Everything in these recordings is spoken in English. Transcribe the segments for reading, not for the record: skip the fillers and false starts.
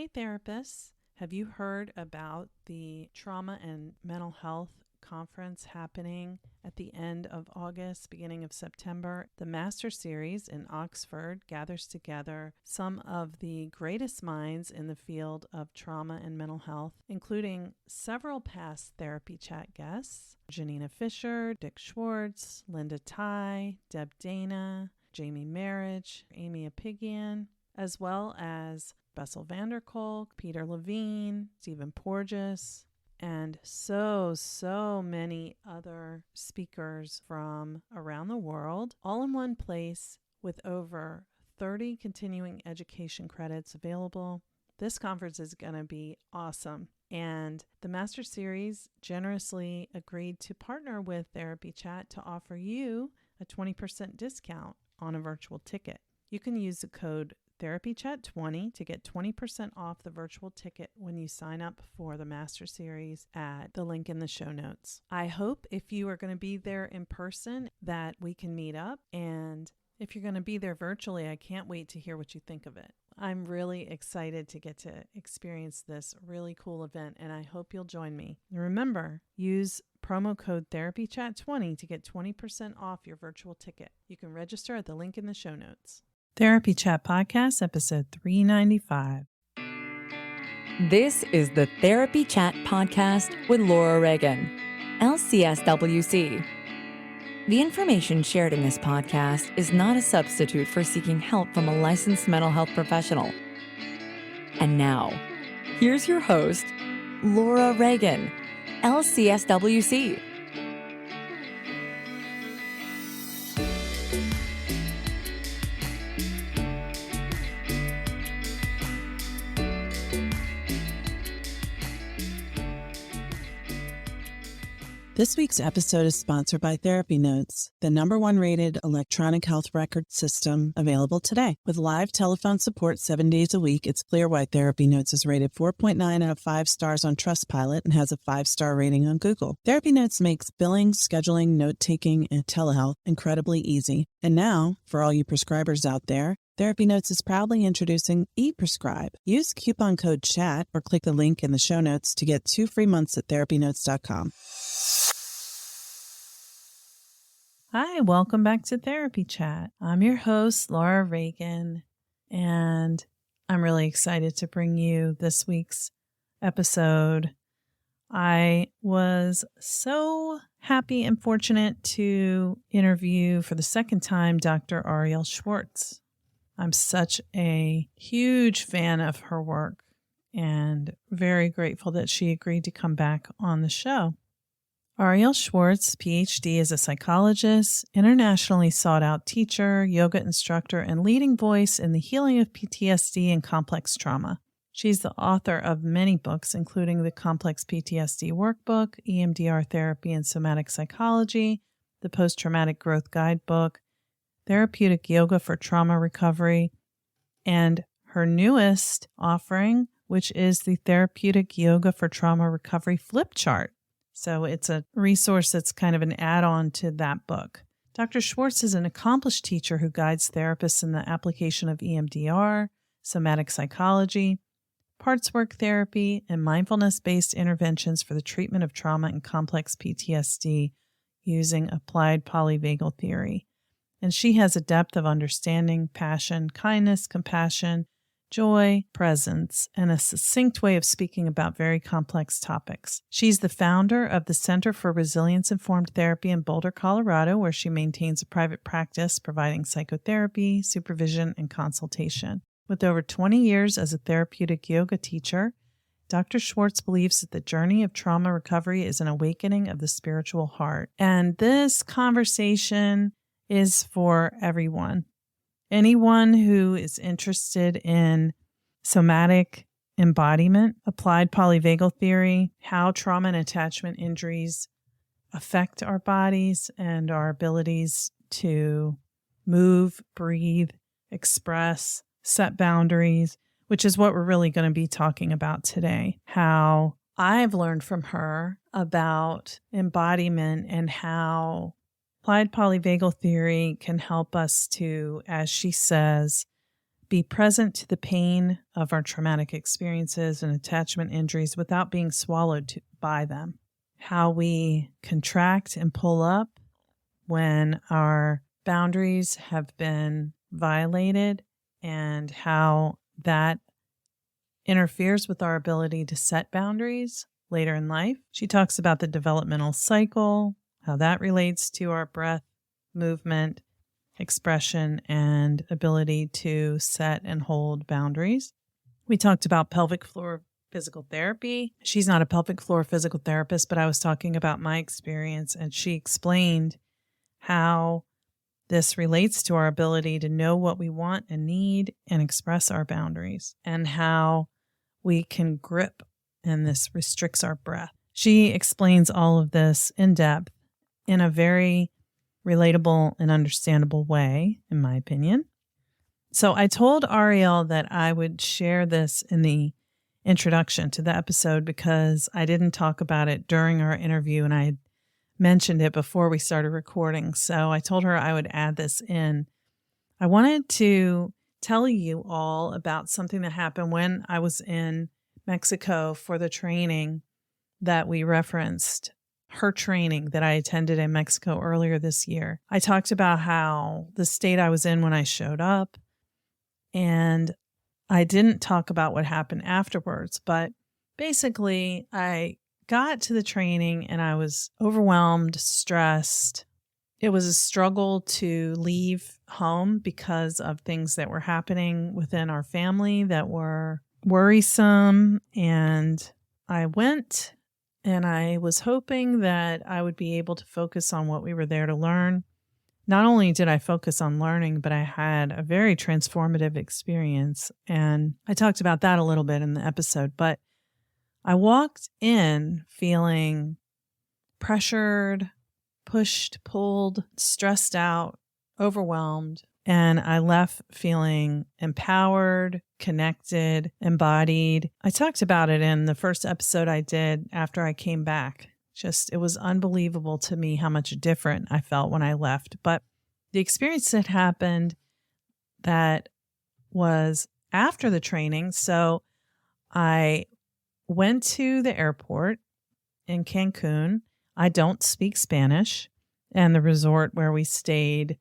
Hey therapists, have you heard about the Trauma and Mental Health Conference happening at the end of August, beginning of September? The Master Series in Oxford gathers together some of the greatest minds in the field of trauma and mental health, including several past Therapy Chat guests, Janina Fisher, Dick Schwartz, Linda Ty, Deb Dana, Jamie Marriage, Amy Apigian, as well as Bessel van der Kolk, Peter Levine, Stephen Porges, and so many other speakers from around the world, all in one place with over 30 continuing education credits available. This conference is going to be awesome. And the Master Series generously agreed to partner with Therapy Chat to offer you a 20% discount on a virtual ticket. You can use the code TherapyChat20 to get 20% off the virtual ticket when you sign up for the Master Series at the link in the show notes. I hope if you are going to be there in person that we can meet up, and if you're going to be there virtually, I can't wait to hear what you think of it. I'm really excited to get to experience this really cool event, and I hope you'll join me. And remember, use promo code TherapyChat20 to get 20% off your virtual ticket. You can register at the link in the show notes. Therapy Chat Podcast, episode 395. This is the Therapy Chat Podcast with Laura Reagan, LCSWC. The information shared in this podcast is not a substitute for seeking help from a licensed mental health professional. And now, here's your host, Laura Reagan, LCSWC. This week's episode is sponsored by Therapy Notes, the #1 rated electronic health record system available today. With live telephone support 7 days a week, it's clear why Therapy Notes is rated 4.9 out of 5 stars on Trustpilot and has a 5-star rating on Google. Therapy Notes makes billing, scheduling, note-taking, and telehealth incredibly easy. And now, for all you prescribers out there, Therapy Notes is proudly introducing ePrescribe. Use coupon code CHAT or click the link in the show notes to get 2 free months at therapynotes.com. Hi, welcome back to Therapy Chat. I'm your host, Laura Reagan, and I'm really excited to bring you this week's episode. I was so happy and fortunate to interview for the second time Dr. Arielle Schwartz. I'm such a huge fan of her work and very grateful that she agreed to come back on the show. Arielle Schwartz, PhD, is a psychologist, internationally sought-out teacher, yoga instructor, and leading voice in the healing of PTSD and complex trauma. She's the author of many books, including the Complex PTSD Workbook, EMDR Therapy and Somatic Psychology, the Post Traumatic Growth Guidebook, Therapeutic Yoga for Trauma Recovery, and her newest offering, which is the Therapeutic Yoga for Trauma Recovery Flip Chart. So it's a resource that's kind of an add-on to that book. Dr. Schwartz is an accomplished teacher who guides therapists in the application of EMDR, somatic psychology, parts work therapy, and mindfulness-based interventions for the treatment of trauma and complex PTSD using applied polyvagal theory. And she has a depth of understanding, passion, kindness, compassion, joy, presence, and a succinct way of speaking about very complex topics. She's the founder of the Center for Resilience-Informed Therapy in Boulder, Colorado, where she maintains a private practice providing psychotherapy, supervision, and consultation. With over 20 years as a therapeutic yoga teacher, Dr. Schwartz believes that the journey of trauma recovery is an awakening of the spiritual heart. And this conversation is for everyone. Anyone who is interested in somatic embodiment, applied polyvagal theory, how trauma and attachment injuries affect our bodies and our abilities to move, breathe, express, set boundaries, which is what we're really going to be talking about today. How I've learned from her about embodiment and how applied polyvagal theory can help us to, as she says, be present to the pain of our traumatic experiences and attachment injuries without being swallowed by them. How we contract and pull up when our boundaries have been violated, and how that interferes with our ability to set boundaries later in life. She talks about the developmental cycle, how that relates to our breath, movement, expression, and ability to set and hold boundaries. We talked about pelvic floor physical therapy. She's not a pelvic floor physical therapist, but I was talking about my experience, and she explained how this relates to our ability to know what we want and need and express our boundaries, and how we can grip, and this restricts our breath. She explains all of this in depth in a very relatable and understandable way, in my opinion. So I told Arielle that I would share this in the introduction to the episode because I didn't talk about it during our interview, and I had mentioned it before we started recording. So I told her I would add this in. I wanted to tell you all about something that happened when I was in Mexico for the training that we referenced, her training that I attended in Mexico earlier this year. I talked about how the state I was in when I showed up, and I didn't talk about what happened afterwards, but basically I got to the training and I was overwhelmed, stressed. It was a struggle to leave home because of things that were happening within our family that were worrisome. And I went, and I was hoping that I would be able to focus on what we were there to learn. Not only did I focus on learning, but I had a very transformative experience. And I talked about that a little bit in the episode, but I walked in feeling pressured, pushed, pulled, stressed out, overwhelmed, and I left feeling empowered, connected, embodied. I talked about it in the first episode I did after I came back. It was unbelievable to me how much different I felt when I left. But the experience that happened that was after the training, so I went to the airport in Cancun. I don't speak Spanish, and the resort where we stayed,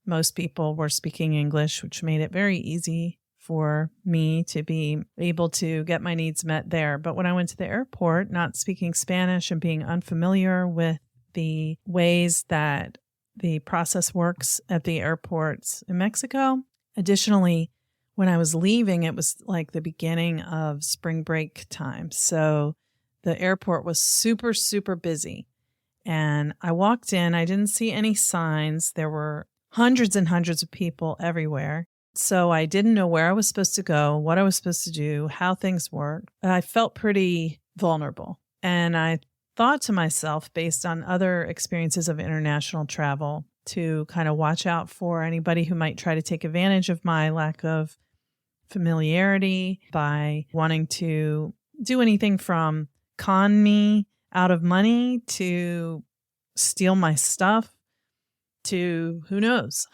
most people were speaking English, which made it very easy for me to be able to get my needs met there. But when I went to the airport, not speaking Spanish and being unfamiliar with the ways that the process works at the airports in Mexico. Additionally, when I was leaving, it was like the beginning of spring break time. So the airport was super, super busy. And I walked in, I didn't see any signs. There were hundreds and hundreds of people everywhere. So I didn't know where I was supposed to go, what I was supposed to do, how things worked. I felt pretty vulnerable. And I thought to myself, based on other experiences of international travel, to kind of watch out for anybody who might try to take advantage of my lack of familiarity by wanting to do anything from con me out of money to steal my stuff to who knows.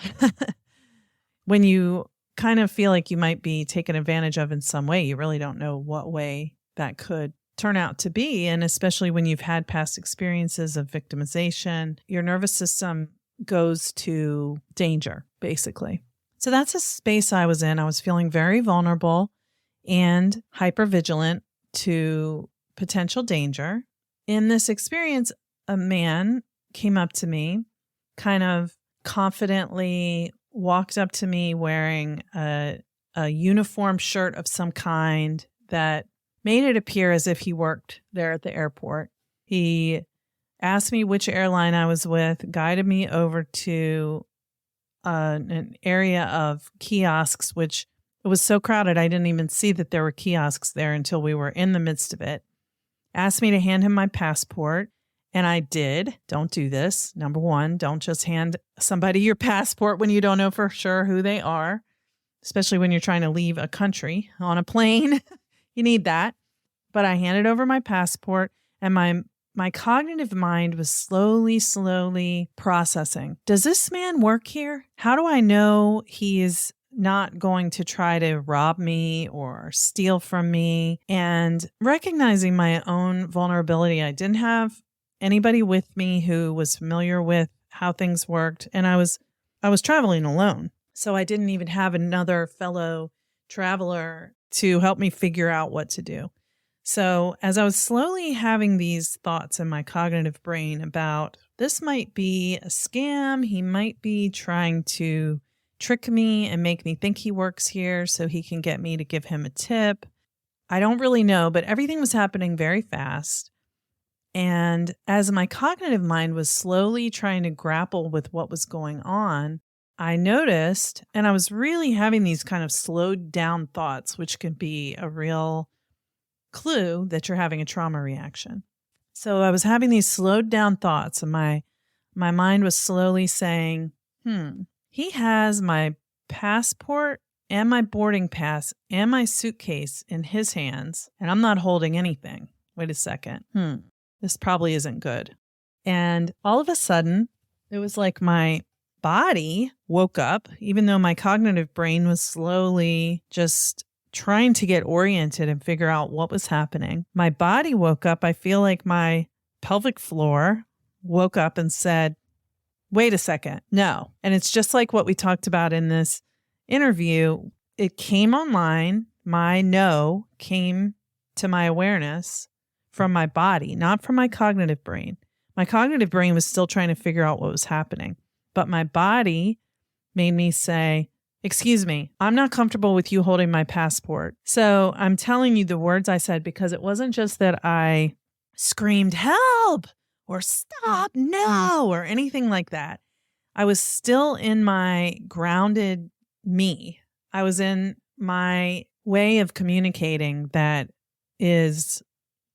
When you kind of feel like you might be taken advantage of in some way, you really don't know what way that could turn out to be. And especially when you've had past experiences of victimization, your nervous system goes to danger, basically. So that's a space I was in. I was feeling very vulnerable and hypervigilant to potential danger. In this experience, a man came up to me, kind of confidently walked up to me wearing a uniform shirt of some kind that made it appear as if he worked there at the airport. He asked me which airline I was with, guided me over to an area of kiosks, which it was so crowded I didn't even see that there were kiosks there until we were in the midst of it. Asked me to hand him my passport, and I did. Don't do this. Number one, don't just hand somebody your passport when you don't know for sure who they are, especially when you're trying to leave a country on a plane. You need that. But I handed over my passport, and my cognitive mind was slowly processing. Does this man work here? How do I know he is not going to try to rob me or steal from me. And recognizing my own vulnerability, I didn't have anybody with me who was familiar with how things worked. And I was traveling alone. So I didn't even have another fellow traveler to help me figure out what to do. So as I was slowly having these thoughts in my cognitive brain about this might be a scam, he might be trying to trick me and make me think he works here so he can get me to give him a tip. I don't really know, but everything was happening very fast. And as my cognitive mind was slowly trying to grapple with what was going on, I noticed, and I was really having these kind of slowed down thoughts, which can be a real clue that you're having a trauma reaction. So I was having these slowed down thoughts, and my mind was slowly saying, he has my passport and my boarding pass and my suitcase in his hands, and I'm not holding anything. Wait a second. This probably isn't good. And all of a sudden, it was like my body woke up, even though my cognitive brain was slowly just trying to get oriented and figure out what was happening. My body woke up. I feel like my pelvic floor woke up and said, wait a second, no. And it's just like what we talked about in this interview. It came online. My no came to my awareness from my body, not from my cognitive brain. My cognitive brain was still trying to figure out what was happening. But my body made me say, excuse me, I'm not comfortable with you holding my passport. So I'm telling you the words I said because it wasn't just that I screamed, help, or stop, no, or anything like that. I was still in my grounded me. I was in my way of communicating that is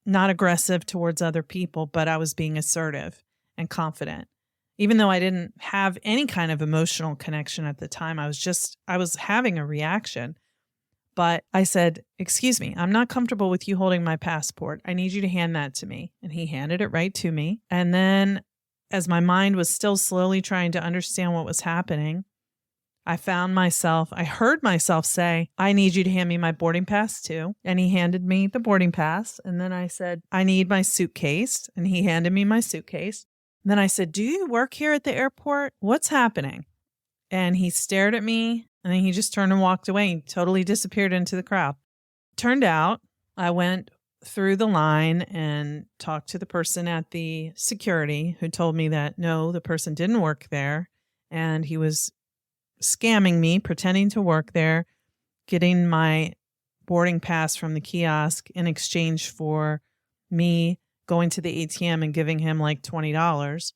not aggressive towards other people, but I was being assertive and confident. Even though I didn't have any kind of emotional connection at the time, I was having a reaction. But I said, excuse me, I'm not comfortable with you holding my passport. I need you to hand that to me. And he handed it right to me. And then as my mind was still slowly trying to understand what was happening, I heard myself say, I need you to hand me my boarding pass too. And he handed me the boarding pass. And then I said, I need my suitcase. And he handed me my suitcase. And then I said, do you work here at the airport? What's happening? And he stared at me and then he just turned and walked away. He totally disappeared into the crowd. Turned out I went through the line and talked to the person at the security who told me that no, the person didn't work there. And he was scamming me, pretending to work there, getting my boarding pass from the kiosk in exchange for me going to the ATM and giving him like $20,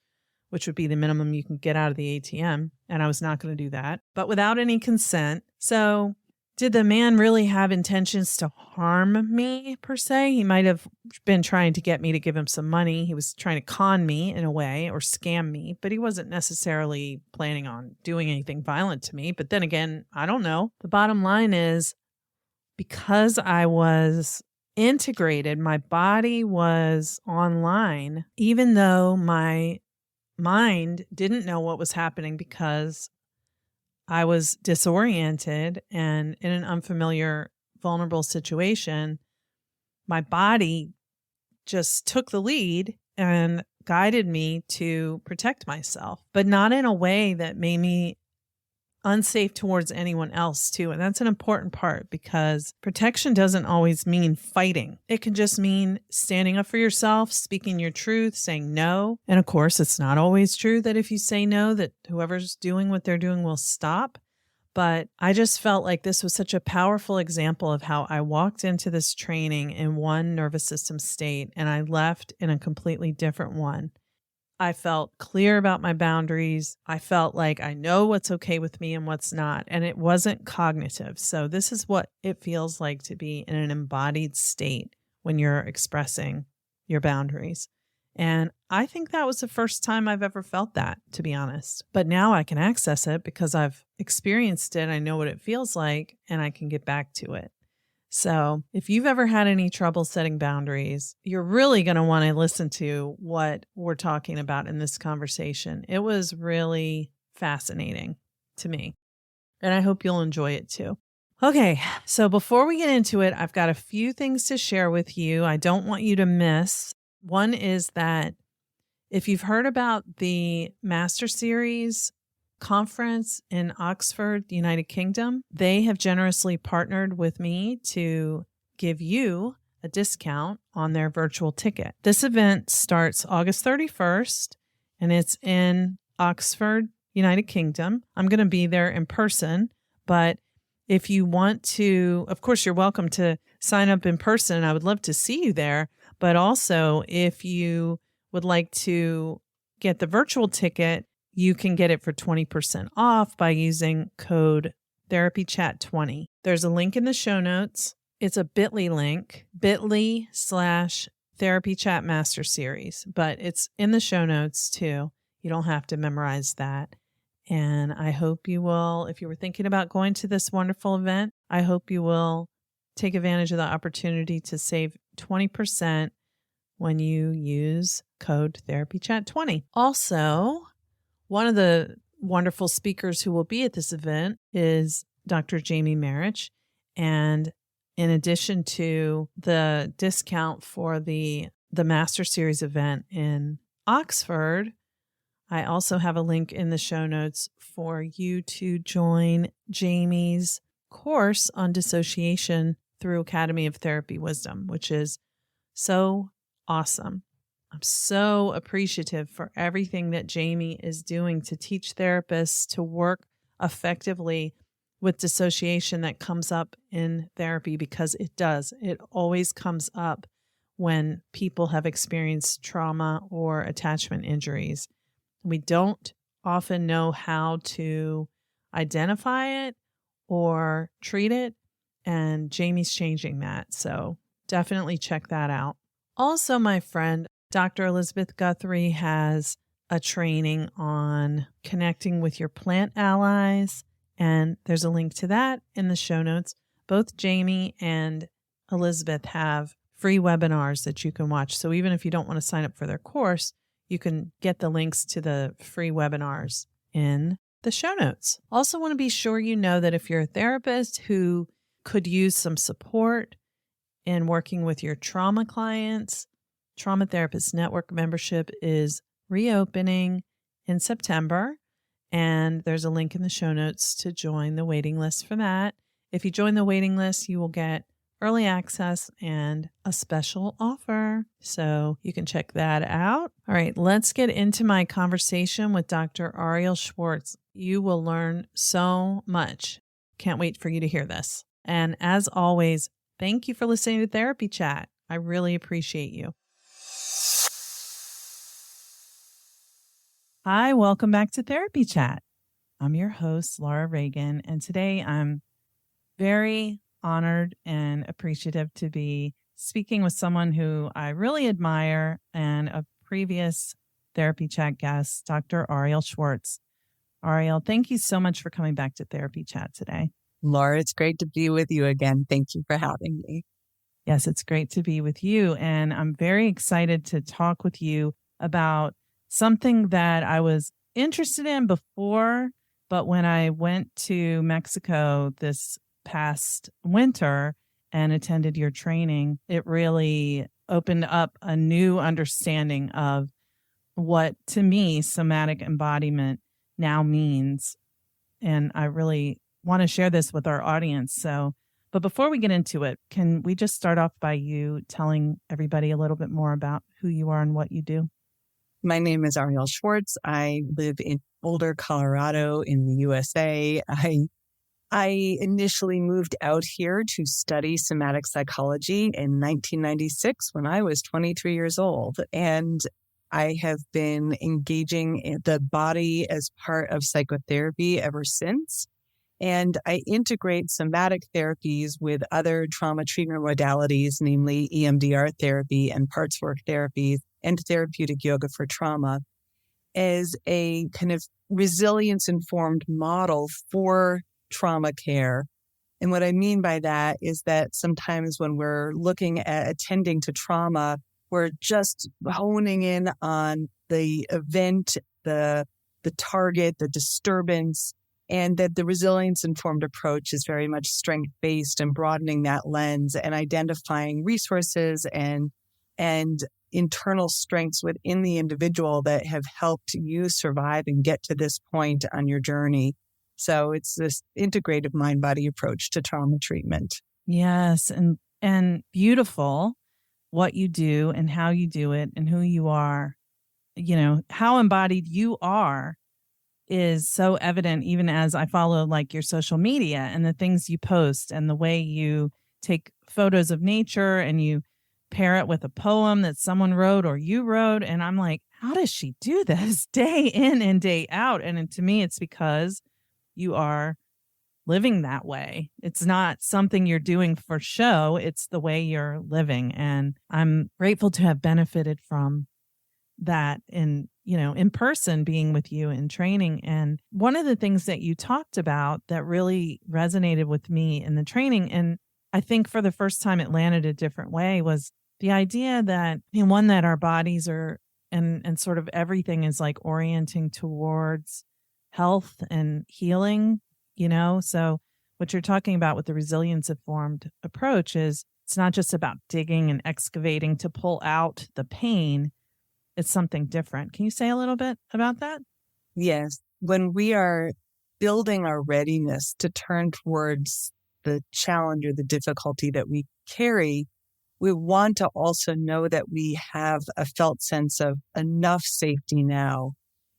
which would be the minimum you can get out of the ATM. And I was not going to do that, but without any consent. So did the man really have intentions to harm me per se? He might have been trying to get me to give him some money. He was trying to con me in a way or scam me, but he wasn't necessarily planning on doing anything violent to me. But then again, I don't know. The bottom line is because I was integrated, my body was online, even though my mind didn't know what was happening because I was disoriented and in an unfamiliar, vulnerable situation. My body just took the lead and guided me to protect myself, but not in a way that made me unsafe towards anyone else too. And that's an important part because protection doesn't always mean fighting. It can just mean standing up for yourself, speaking your truth, saying no. And of course, it's not always true that if you say no, that whoever's doing what they're doing will stop. But I just felt like this was such a powerful example of how I walked into this training in one nervous system state and I left in a completely different one. I felt clear about my boundaries. I felt like I know what's okay with me and what's not. And it wasn't cognitive. So this is what it feels like to be in an embodied state when you're expressing your boundaries. And I think that was the first time I've ever felt that, to be honest. But now I can access it because I've experienced it. I know what it feels like and I can get back to it. So if you've ever had any trouble setting boundaries, you're really going to want to listen to what we're talking about in this conversation. It was really fascinating to me. and I hope you'll enjoy it too. Okay, so before we get into it, I've got a few things to share with you I don't want you to miss. One is that if you've heard about the Master Series conference in Oxford, United Kingdom, they have generously partnered with me to give you a discount on their virtual ticket. This event starts August 31st, and it's in Oxford, United Kingdom. I'm going to be there in person, but if you want to, of course, you're welcome to sign up in person. I would love to see you there. But also, if you would like to get the virtual ticket, you can get it for 20% off by using code TherapyChat20. There's a link in the show notes. It's a bit.ly link, bit.ly/TherapyChat Master Series, but it's in the show notes too. You don't have to memorize that. And I hope you will, if you were thinking about going to this wonderful event, I hope you will take advantage of the opportunity to save 20% when you use code TherapyChat20. Also, one of the wonderful speakers who will be at this event is Dr. Jamie Marich. And in addition to the discount for the Master Series event in Oxford, I also have a link in the show notes for you to join Jamie's course on dissociation through Academy of Therapy Wisdom, which is so awesome. I'm so appreciative for everything that Jamie is doing to teach therapists to work effectively with dissociation that comes up in therapy, because it does. It always comes up when people have experienced trauma or attachment injuries. We don't often know how to identify it or treat it, and Jamie's changing that. So definitely check that out. Also, my friend, Dr. Elizabeth Guthrie, has a training on connecting with your plant allies, and there's a link to that in the show notes. Both Jamie and Elizabeth have free webinars that you can watch. So even if you don't want to sign up for their course, you can get the links to the free webinars in the show notes. Also want to be sure you know that if you're a therapist who could use some support in working with your trauma clients, Trauma Therapist Network membership is reopening in September, and there's a link in the show notes to join the waiting list for that. If you join the waiting list, you will get early access and a special offer. So you can check that out. All right, let's get into my conversation with Dr. Arielle Schwartz. You will learn so much. Can't wait for you to hear this. And as always, thank you for listening to Therapy Chat. I really appreciate you. Hi, welcome back to Therapy Chat. I'm your host, Laura Reagan, and today I'm very honored and appreciative to be speaking with someone who I really admire and a previous Therapy Chat guest, Dr. Arielle Schwartz. Arielle, thank you so much for coming back to Therapy Chat today. Laura, it's great to be with you again. Thank you for having me. Yes, it's great to be with you. And I'm very excited to talk with you about something that I was interested in before, but when I went to Mexico this past winter and attended your training, it really opened up a new understanding of what, to me, somatic embodiment now means. And I really want to share this with our audience. But before we get into it, can we just start off by you telling everybody a little bit more about who you are and what you do? My name is Arielle Schwartz. I live in Boulder, Colorado in the USA. I initially moved out here to study somatic psychology in 1996 when I was 23 years old. And I have been engaging in the body as part of psychotherapy ever since. And I integrate somatic therapies with other trauma treatment modalities, namely EMDR therapy and parts work therapies and therapeutic yoga for trauma, as a kind of resilience-informed model for trauma care. And what I mean by that is that sometimes when we're looking at attending to trauma, we're just honing in on the event, the target, the disturbance, And that the resilience-informed approach is very much strength-based and broadening that lens and identifying resources and internal strengths within the individual that have helped you survive and get to this point on your journey. So it's this integrative mind-body approach to trauma treatment. Yes, and beautiful what you do and how you do it and who you are. You know, how embodied you are is so evident even as I follow like your social media and the things you post and the way you take photos of nature and you pair it with a poem that someone wrote or you wrote. And I'm like, how does she do this day in and day out? And to me, it's because you are living that way. It's not something you're doing for show. It's the way you're living. And I'm grateful to have benefited from that in person, being with you in training. And one of the things that you talked about that really resonated with me in the training, and I think for the first time it landed a different way, was the idea that, one, that our bodies are and sort of everything is like orienting towards health and healing, So what you're talking about with the resilience-informed approach is it's not just about digging and excavating to pull out the pain. It's something different. Can you say a little bit about that? Yes. When we are building our readiness to turn towards the challenge or the difficulty that we carry, we want to also know that we have a felt sense of enough safety now,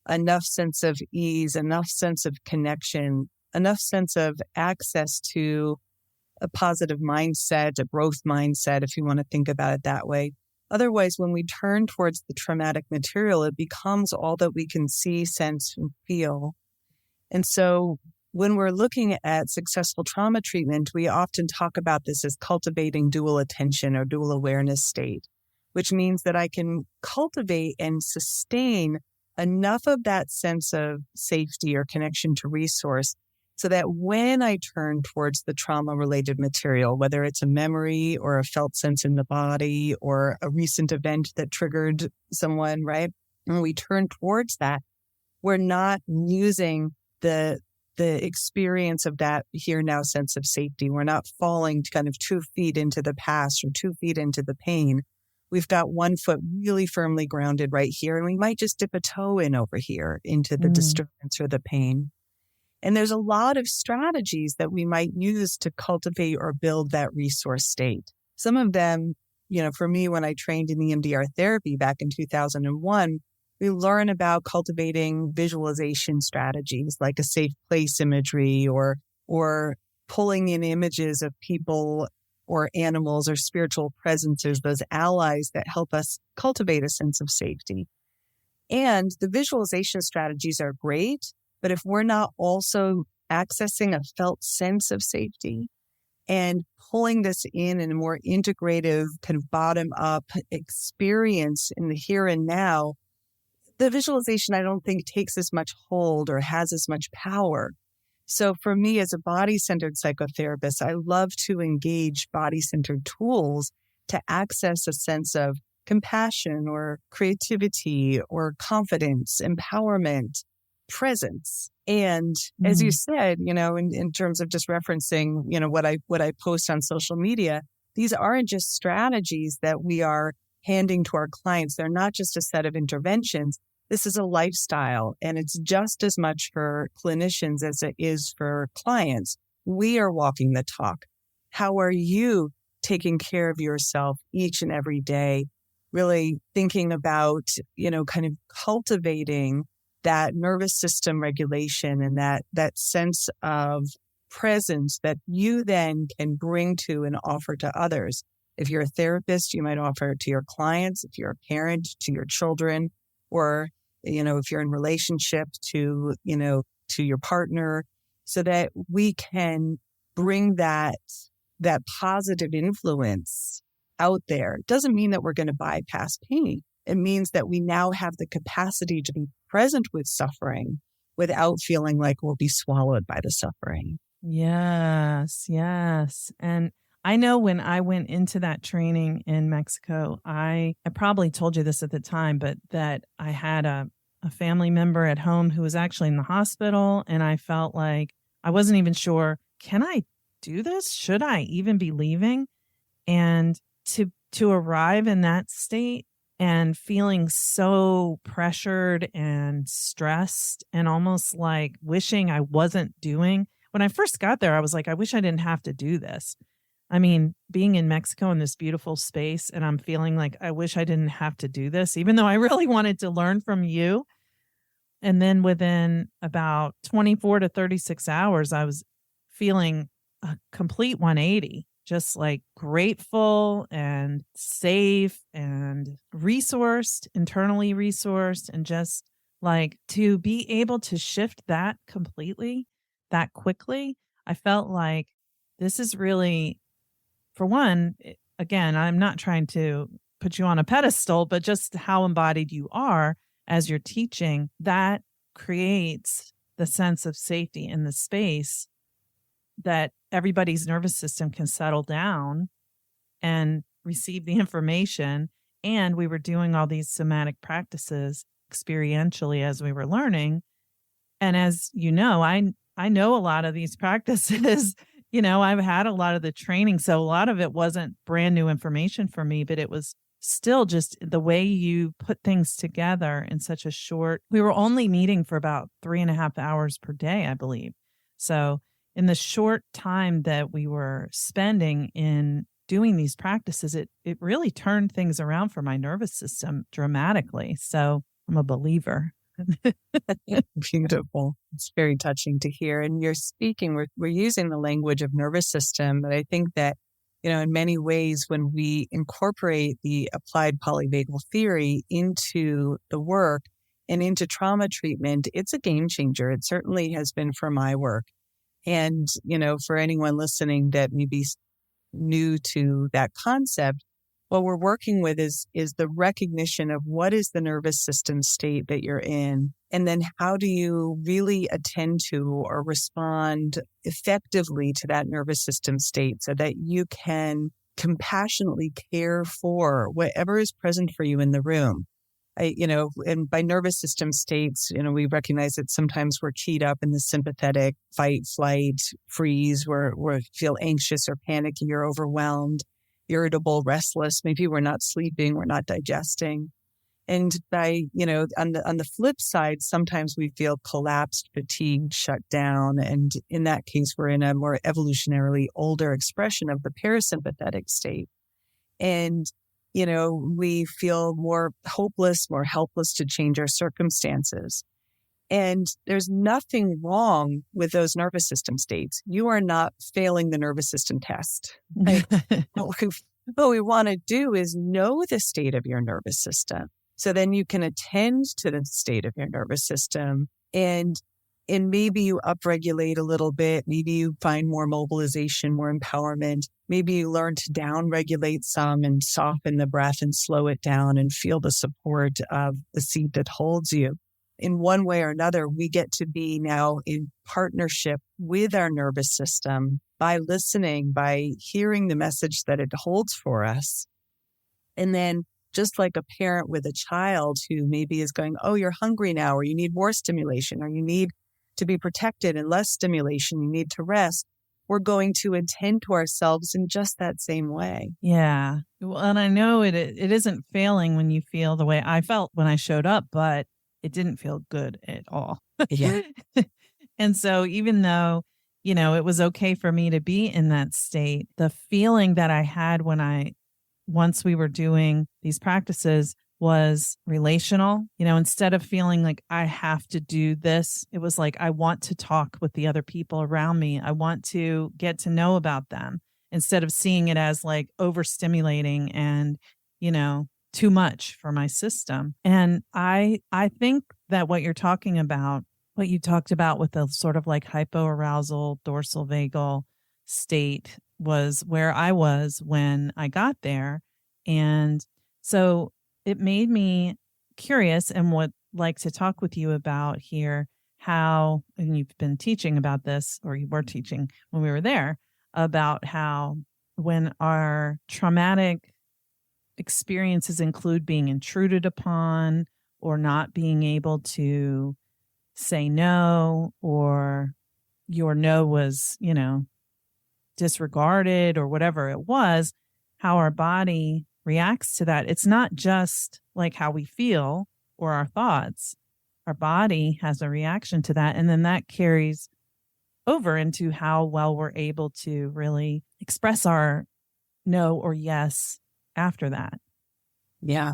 enough sense of ease, enough sense of connection, enough sense of access to a positive mindset, a growth mindset, if you want to think about it that way. Otherwise, when we turn towards the traumatic material, it becomes all that we can see, sense, and feel. And so when we're looking at successful trauma treatment, we often talk about this as cultivating dual attention or dual awareness state, which means that I can cultivate and sustain enough of that sense of safety or connection to resource so that when I turn towards the trauma-related material, whether it's a memory or a felt sense in the body or a recent event that triggered someone, right? When we turn towards that, we're not using the experience of that here now sense of safety. We're not falling kind of 2 feet into the past or 2 feet into the pain. We've got 1 foot really firmly grounded right here, and we might just dip a toe in over here into the disturbance or the pain. And there's a lot of strategies that we might use to cultivate or build that resource state. Some of them, for me, when I trained in EMDR therapy back in 2001, we learn about cultivating visualization strategies like a safe place imagery or pulling in images of people or animals or spiritual presences, those allies that help us cultivate a sense of safety. And the visualization strategies are great, but if we're not also accessing a felt sense of safety and pulling this in a more integrative kind of bottom-up experience in the here and now, the visualization, I don't think, takes as much hold or has as much power. So for me as a body-centered psychotherapist, I love to engage body-centered tools to access a sense of compassion or creativity or confidence, empowerment, presence. And as you said, in terms of just referencing, what I post on social media, these aren't just strategies that we are handing to our clients. They're not just a set of interventions. This is a lifestyle, and it's just as much for clinicians as it is for clients. We are walking the talk. How are you taking care of yourself each and every day? Really thinking about, kind of cultivating that nervous system regulation and that sense of presence that you then can bring to and offer to others. If you're a therapist, you might offer it to your clients. If you're a parent, to your children, or, if you're in relationship to your partner, so that we can bring that positive influence out there. It doesn't mean that we're going to bypass pain. It means that we now have the capacity to be present with suffering without feeling like we'll be swallowed by the suffering. Yes, yes. And I know when I went into that training in Mexico, I probably told you this at the time, but that I had a a family member at home who was actually in the hospital. And I felt like I wasn't even sure, can I do this? Should I even be leaving? And to arrive in that state and feeling so pressured and stressed and almost like wishing I wasn't doing. When I first got there, I was like, I wish I didn't have to do this. I mean, being in Mexico in this beautiful space, and I'm feeling like I wish I didn't have to do this, even though I really wanted to learn from you. And then within about 24 to 36 hours, I was feeling a complete 180, just like grateful and safe and resourced, internally resourced, and just like to be able to shift that completely, that quickly. I felt like this is really, for one, again, I'm not trying to put you on a pedestal, but just how embodied you are as you're teaching, that creates the sense of safety in the space that everybody's nervous system can settle down and receive the information. And we were doing all these somatic practices experientially as we were learning. And as you know, I know a lot of these practices. I've had a lot of the training. So a lot of it wasn't brand new information for me, but it was still just the way you put things together in such a short, we were only meeting for about 3.5 hours per day, I believe. So in the short time that we were spending in doing these practices, it really turned things around for my nervous system dramatically. So I'm a believer. Beautiful. It's very touching to hear. And you're speaking, we're using the language of nervous system, but I think that, in many ways, when we incorporate the applied polyvagal theory into the work and into trauma treatment, it's a game changer. It certainly has been for my work. And, for anyone listening that may be new to that concept, what we're working with is the recognition of what is the nervous system state that you're in, and then how do you really attend to or respond effectively to that nervous system state so that you can compassionately care for whatever is present for you in the room. And by nervous system states, we recognize that sometimes we're keyed up in the sympathetic fight, flight, freeze, where we feel anxious or panicky or overwhelmed, irritable, restless. Maybe we're not sleeping, we're not digesting. And by, on the flip side, sometimes we feel collapsed, fatigued, shut down. And in that case, we're in a more evolutionarily older expression of the parasympathetic state. And, we feel more hopeless, more helpless to change our circumstances. And there's nothing wrong with those nervous system states. You are not failing the nervous system test. Right? What we want to do is know the state of your nervous system. So then you can attend to the state of your nervous system and maybe you upregulate a little bit. Maybe you find more mobilization, more empowerment. Maybe you learn to downregulate some and soften the breath and slow it down and feel the support of the seat that holds you. In one way or another, we get to be now in partnership with our nervous system by listening, by hearing the message that it holds for us. And then just like a parent with a child who maybe is going, oh, you're hungry now, or you need more stimulation, or you need to be protected and less stimulation, you need to rest. We're going to attend to ourselves in just that same way. Yeah. Well, and I know it isn't failing when you feel the way I felt when I showed up, but it didn't feel good at all. Yeah. And so even though, it was okay for me to be in that state, the feeling that I had once we were doing these practices was relational. Instead of feeling like I have to do this, it was like I want to talk with the other people around me. I want to get to know about them instead of seeing it as like overstimulating and, too much for my system. And I think that what you're talking about, what you talked about with the sort of like hypoarousal dorsal vagal state was where I was when I got there. And so it made me curious and would like to talk with you about here how, and you've been teaching about this, or you were teaching when we were there, about how when our traumatic experiences include being intruded upon or not being able to say no, or your no was, disregarded or whatever it was, how our body reacts to that. It's not just like how we feel or our thoughts. Our body has a reaction to that. And then that carries over into how well we're able to really express our no or yes after that. Yeah.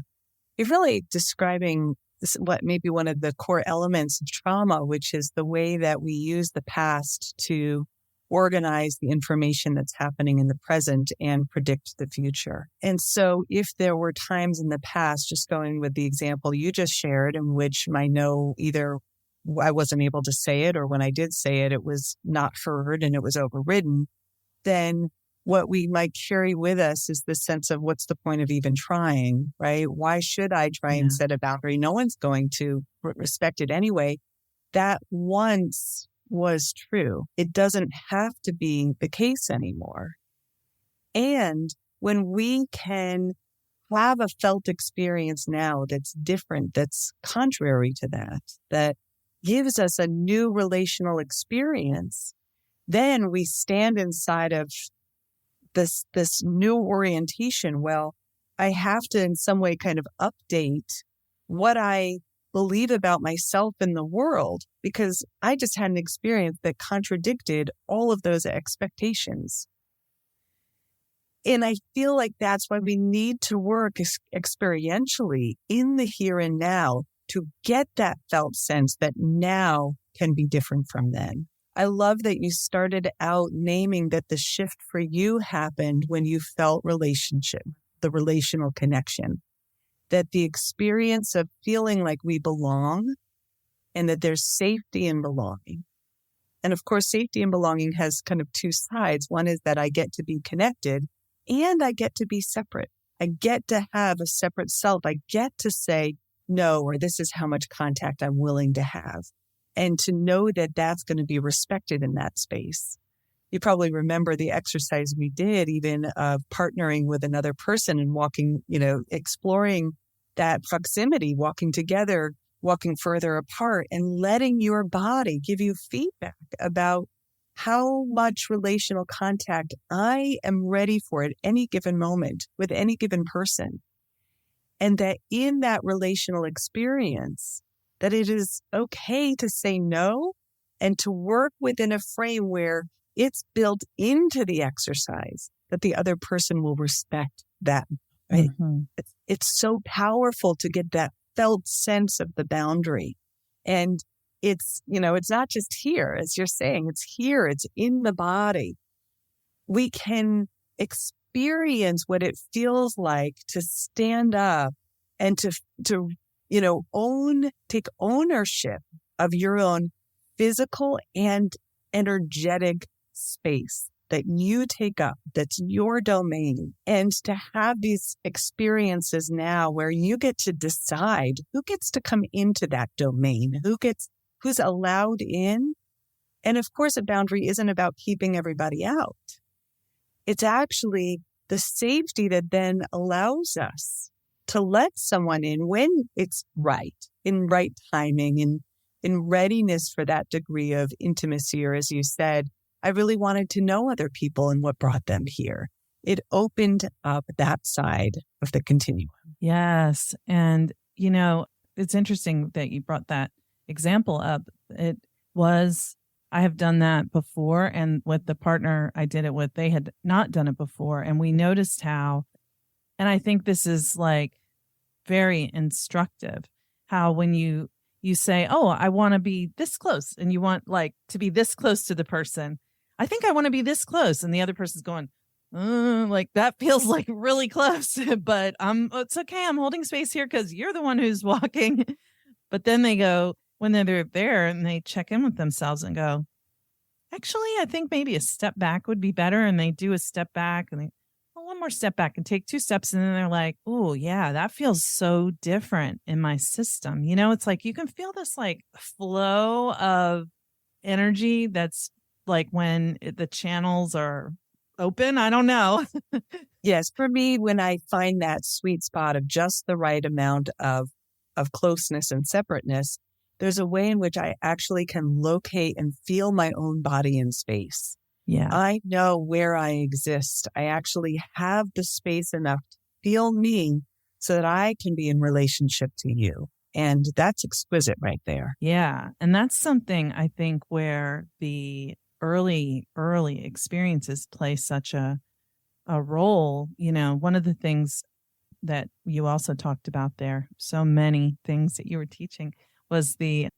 You're really describing what maybe one of the core elements of trauma, which is the way that we use the past to organize the information that's happening in the present and predict the future. And so if there were times in the past, just going with the example you just shared, in which my no, either I wasn't able to say it, or when I did say it, it was not heard and it was overridden, then what we might carry with us is the sense of what's the point of even trying, right? Why should I try and set a boundary? No one's going to respect it anyway. That once was true. It doesn't have to be the case anymore. And when we can have a felt experience now that's different, that's contrary to that gives us a new relational experience, then we stand inside of this new orientation. Well, I have to in some way kind of update what I believe about myself and the world, because I just had an experience that contradicted all of those expectations. And I feel like that's why we need to work experientially in the here and now to get that felt sense that now can be different from then. I love that you started out naming that the shift for you happened when you felt relationship, the relational connection, that the experience of feeling like we belong and that there's safety in belonging. And of course, safety and belonging has kind of two sides. One is that I get to be connected and I get to be separate. I get to have a separate self. I get to say no, or this is how much contact I'm willing to have. And to know that that's going to be respected in that space. You probably remember the exercise we did, even of partnering with another person and walking, exploring that proximity, walking together, walking further apart, and letting your body give you feedback about how much relational contact I am ready for at any given moment with any given person. And that in that relational experience, that it is okay to say no and to work within a frame where it's built into the exercise that the other person will respect that. Right? Mm-hmm. It's so powerful to get that felt sense of the boundary. And it's not just here, as you're saying, it's here, it's in the body. We can experience what it feels like to stand up and to take ownership of your own physical and energetic space that you take up, that's your domain. And to have these experiences now where you get to decide who gets to come into that domain, who's allowed in. And of course, a boundary isn't about keeping everybody out. It's actually the safety that then allows us to let someone in when it's right, in right timing, in readiness for that degree of intimacy. Or as you said, I really wanted to know other people and what brought them here. It opened up that side of the continuum. Yes. And, it's interesting that you brought that example up. I have done that before. And with the partner I did it with, they had not done it before. And we noticed how, and I think this is like very instructive, how when you say, oh, I want to be this close, and you want like to be this close to the person. I think I want to be this close. And the other person's going, like that feels like really close, but it's okay. I'm holding space here because you're the one who's walking. But then they go, when they're there and they check in with themselves and go, actually, I think maybe a step back would be better. And they do a step back and one more step back and take 2 steps. And then they're like, oh yeah, that feels so different in my system. It's like, you can feel this like flow of energy that's like when the channels are open. I don't know. Yes. For me, when I find that sweet spot of just the right amount of closeness and separateness, there's a way in which I actually can locate and feel my own body in space. Yeah. I know where I exist. I actually have the space enough to feel me so that I can be in relationship to you. And that's exquisite right there. Yeah. And that's something I think where the early experiences play such a role. You know, one of the things that you also talked about there, so many things that you were teaching, was I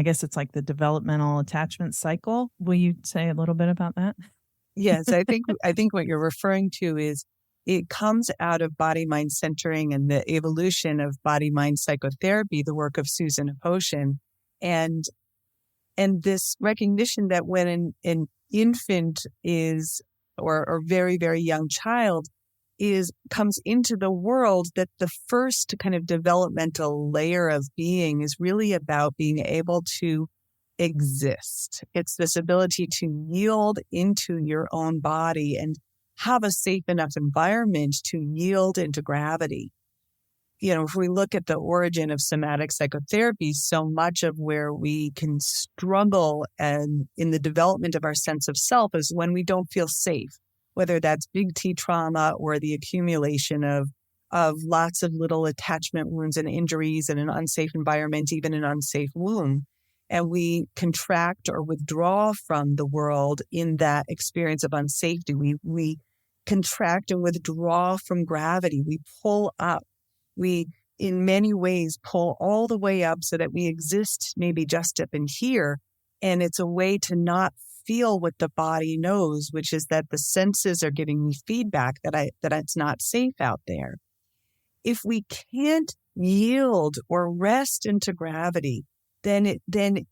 guess it's like the developmental attachment cycle. Will you say a little bit about that? Yes, I think what you're referring to is it comes out of body-mind centering and the evolution of body-mind psychotherapy, the work of Susan Aposhin, and this recognition that when an infant is or very, very young child comes into the world, that the first kind of developmental layer of being is really about being able to exist. It's this ability to yield into your own body and have a safe enough environment to yield into gravity. You know, if we look at the origin of somatic psychotherapy, so much of where we can struggle and in the development of our sense of self is when we don't feel safe, whether that's big T trauma or the accumulation of lots of little attachment wounds and injuries in an unsafe environment, even an unsafe womb. And we contract or withdraw from the world in that experience of unsafety. We contract and withdraw from gravity. We pull up. We, in many ways, pull all the way up so that we exist maybe just up in here. And it's a way to not feel what the body knows, which is that the senses are giving me feedback that it's not safe out there. If we can't yield or rest into gravity, then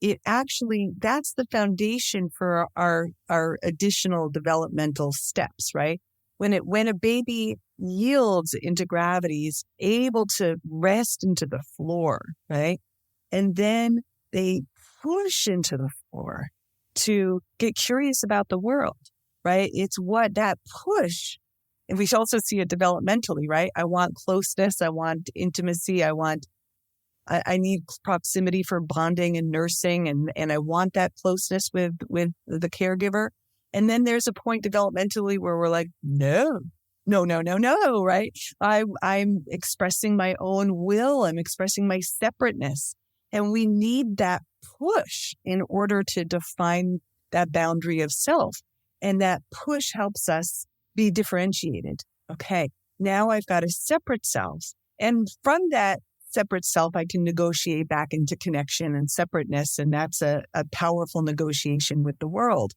it actually, that's the foundation for our additional developmental steps, right? When a baby yields into gravity, is able to rest into the floor, right? And then they push into the floor to get curious about the world, right? It's what that push, and we also see it developmentally, right? I want closeness, I want intimacy, I need proximity for bonding and nursing, and I want that closeness with the caregiver. And then there's a point developmentally where we're like, no, right? I'm expressing my own will. I'm expressing my separateness. And we need that push in order to define that boundary of self. And that push helps us be differentiated. Okay, now I've got a separate self. And from that separate self, I can negotiate back into connection and separateness. And that's a powerful negotiation with the world.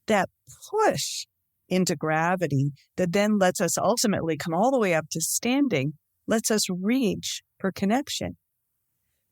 That push into gravity that then lets us ultimately come all the way up to standing, lets us reach for connection.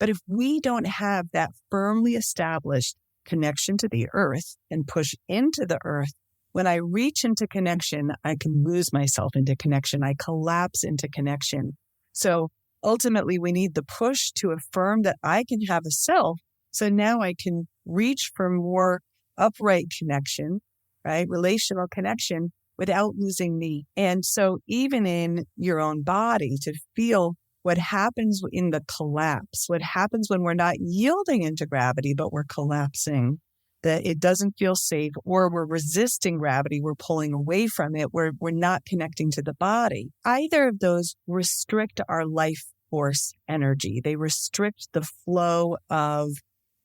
But if we don't have that firmly established connection to the earth and push into the earth, when I reach into connection, I can lose myself into connection. I collapse into connection. So ultimately, we need the push to affirm that I can have a self. So now I can reach for more upright connection, right? Relational connection without losing me. And so even in your own body, to feel what happens in the collapse, what happens when we're not yielding into gravity, but we're collapsing, that it doesn't feel safe, or we're resisting gravity, we're pulling away from it, we're not connecting to the body. Either of those restrict our life force energy. They restrict the flow of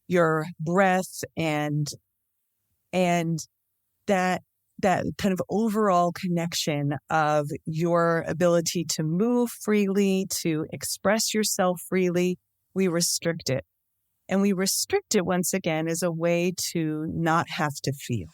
your breath and that kind of overall connection of your ability to move freely, to express yourself freely. We restrict it. And we restrict it once again as a way to not have to feel.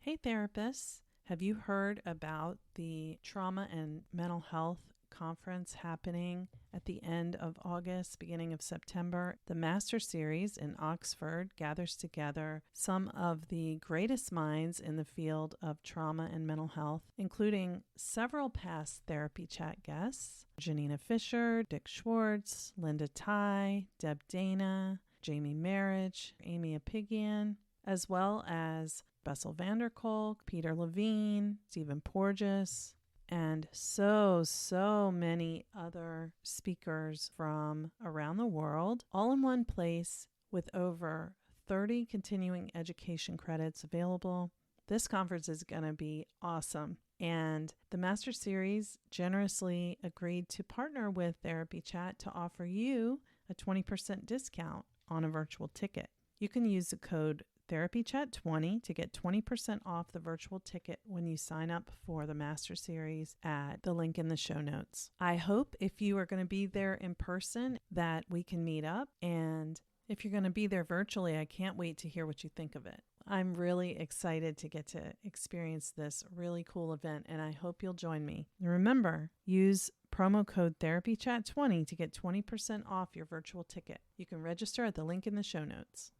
Hey, therapists, have you heard about the Trauma and Mental Health Conference happening at the end of August, beginning of September? The Master Series in Oxford gathers together some of the greatest minds in the field of trauma and mental health, including several past Therapy Chat guests: Janina Fisher, Dick Schwartz, Linda Ty, Deb Dana, Jamie Marriage, Amy Apigian, as well as Bessel van der Kolk, Peter Levine, Stephen Porges. and so many other speakers from around the world, all in one place with over 30 continuing education credits available. This conference is going to be awesome. And the Master Series generously agreed to partner with Therapy Chat to offer you a 20% discount on a virtual ticket. You can use the code TherapyChat20 to get 20% off the virtual ticket when you sign up for the Master Series at the link in the show notes. I hope if you are going to be there in person that we can meet up, and if you're going to be there virtually, I can't wait to hear what you think of it. I'm really excited to get to experience this really cool event, and I hope you'll join me. Remember, use promo code TherapyChat20 to get 20% off your virtual ticket. You can register at the link in the show notes.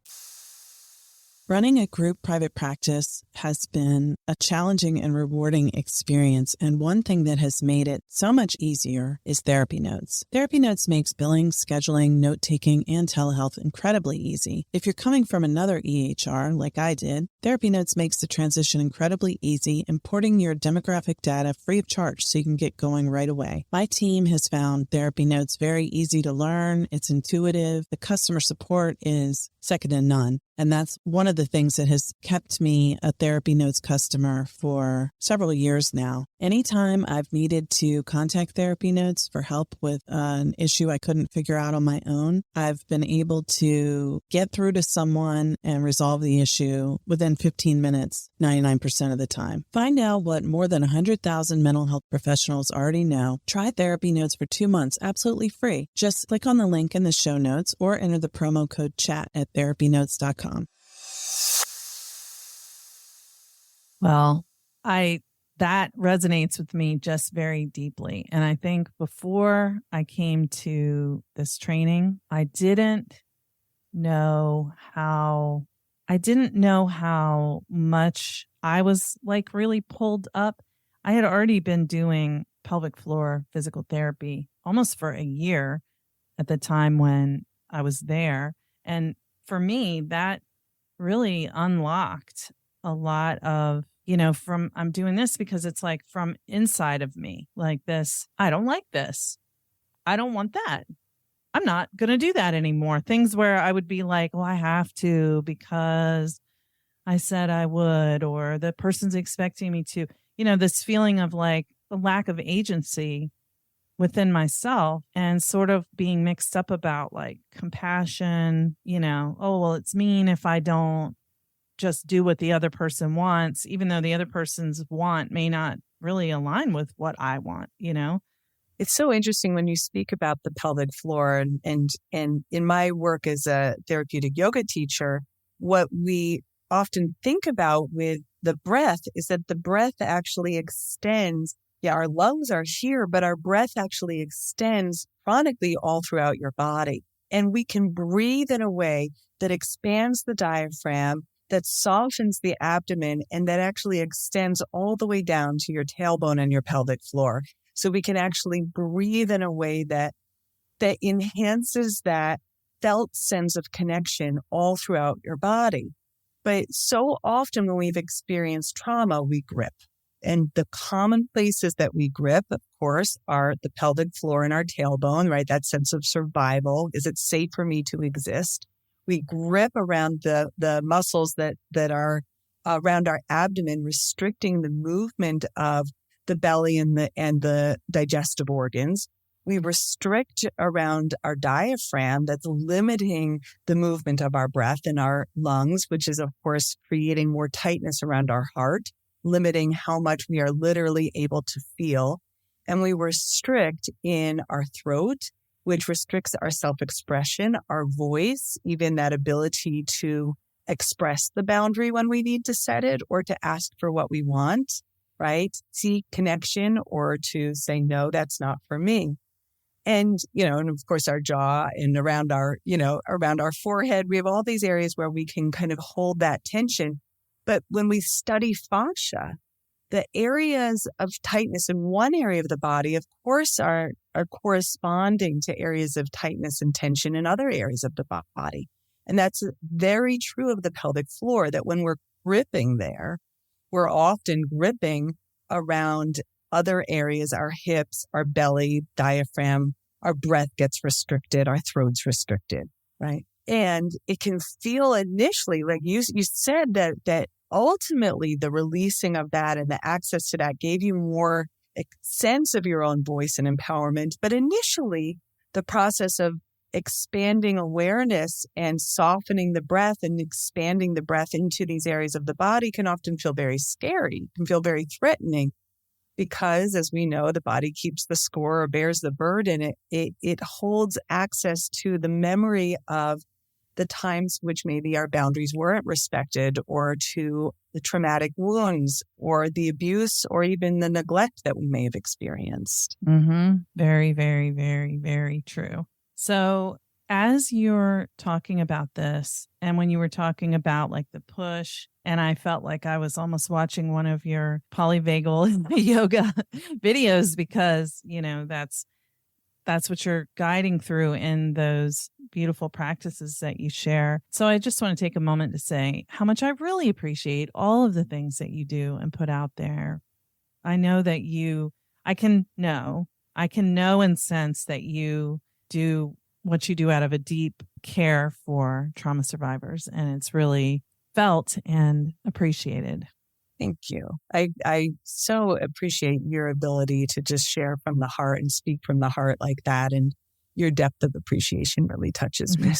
Running a group private practice has been a challenging and rewarding experience, and one thing that has made it so much easier is Therapy Notes. Therapy Notes makes billing, scheduling, note-taking, and telehealth incredibly easy. If you're coming from another EHR, like I did, Therapy Notes makes the transition incredibly easy, importing your demographic data free of charge so you can get going right away. My team has found Therapy Notes very easy to learn. It's intuitive. The customer support is second to none. And that's one of the things that has kept me a Therapy Notes customer for several years now. Anytime I've needed to contact Therapy Notes for help with an issue I couldn't figure out on my own, I've been able to get through to someone and resolve the issue within 15 minutes, 99% of the time. Find out what more than 100,000 mental health professionals already know. Try Therapy Notes for 2 months absolutely free. Just click on the link in the show notes or enter the promo code CHAT at therapynotes.com. Well, that resonates with me just very deeply. And I think before I came to this training, I didn't know how much I was like really pulled up. I had already been doing pelvic floor physical therapy almost for a year at the time when I was there. And for me, that really unlocked a lot of, I'm doing this because it's like from inside of me, like this, I don't like this. I don't want that. I'm not going to do that anymore. Things where I would be like, well, I have to because I said I would, or the person's expecting me to, this feeling of like the lack of agency within myself and sort of being mixed up about like compassion, oh, well, it's mean if I don't just do what the other person wants, even though the other person's want may not really align with what I want, It's so interesting when you speak about the pelvic floor and in my work as a therapeutic yoga teacher, what we often think about with the breath is that the breath actually extends. Yeah, our lungs are here, but our breath actually extends chronically all throughout your body. And we can breathe in a way that expands the diaphragm, that softens the abdomen, and that actually extends all the way down to your tailbone and your pelvic floor. So we can actually breathe in a way that enhances that felt sense of connection all throughout your body. But so often when we've experienced trauma, we grip. And the common places that we grip, of course, are the pelvic floor and our tailbone, right? That sense of survival. Is it safe for me to exist? We grip around the muscles that are around our abdomen, restricting the movement of the belly and the digestive organs. We restrict around our diaphragm, that's limiting the movement of our breath in our lungs, which is, of course, creating more tightness around our heart, limiting how much we are literally able to feel. And we restrict in our throat, which restricts our self-expression, our voice, even that ability to express the boundary when we need to set it or to ask for what we want, right? Seek connection or to say, no, that's not for me. And, and of course our jaw and around our forehead, we have all these areas where we can kind of hold that tension. But when we study fascia, the areas of tightness in one area of the body, of course, are corresponding to areas of tightness and tension in other areas of the body. And that's very true of the pelvic floor, that when we're gripping there, we're often gripping around other areas, our hips, our belly, diaphragm, our breath gets restricted, our throat's restricted, right? And it can feel initially, like you said, that ultimately the releasing of that and the access to that gave you more sense of your own voice and empowerment. But initially, the process of expanding awareness and softening the breath and expanding the breath into these areas of the body can often feel very scary, can feel very threatening, because as we know, the body keeps the score or bears the burden. It holds access to the memory of the times which maybe our boundaries weren't respected, or to the traumatic wounds or the abuse or even the neglect that we may have experienced. Very, very, very, very true. So as you're talking about this, and when you were talking about like the push, and I felt like I was almost watching one of your polyvagal yoga videos, because, you know, that's what you're guiding through in those beautiful practices that you share. So I just want to take a moment to say how much I really appreciate all of the things that you do and put out there. I know that I can know and sense that you do what you do out of a deep care for trauma survivors, and it's really felt and appreciated. Thank you. I so appreciate your ability to just share from the heart and speak from the heart like that. And your depth of appreciation really touches me.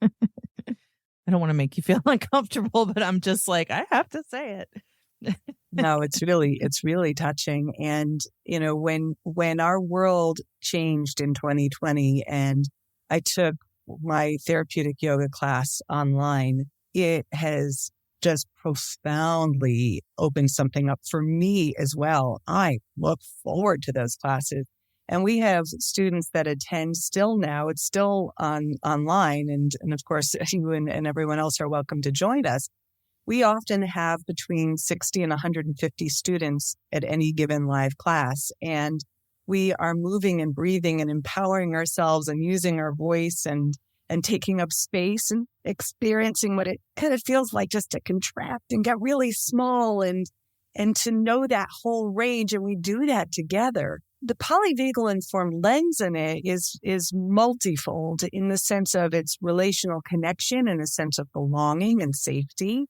I don't want to make you feel uncomfortable, but I'm just like, I have to say it. No, it's really touching. And, you know, when our world changed in 2020 and I took my therapeutic yoga class online, it has just profoundly opened something up for me as well. I look forward to those classes. And we have students that attend still now. It's still online. And of course, you and everyone else are welcome to join us. We often have between 60 and 150 students at any given live class. And we are moving and breathing and empowering ourselves and using our voice and taking up space and experiencing what it kind of feels like just to contract and get really small and to know that whole range. And we do that together. The polyvagal informed lens in it is multifold in the sense of its relational connection and a sense of belonging and safety.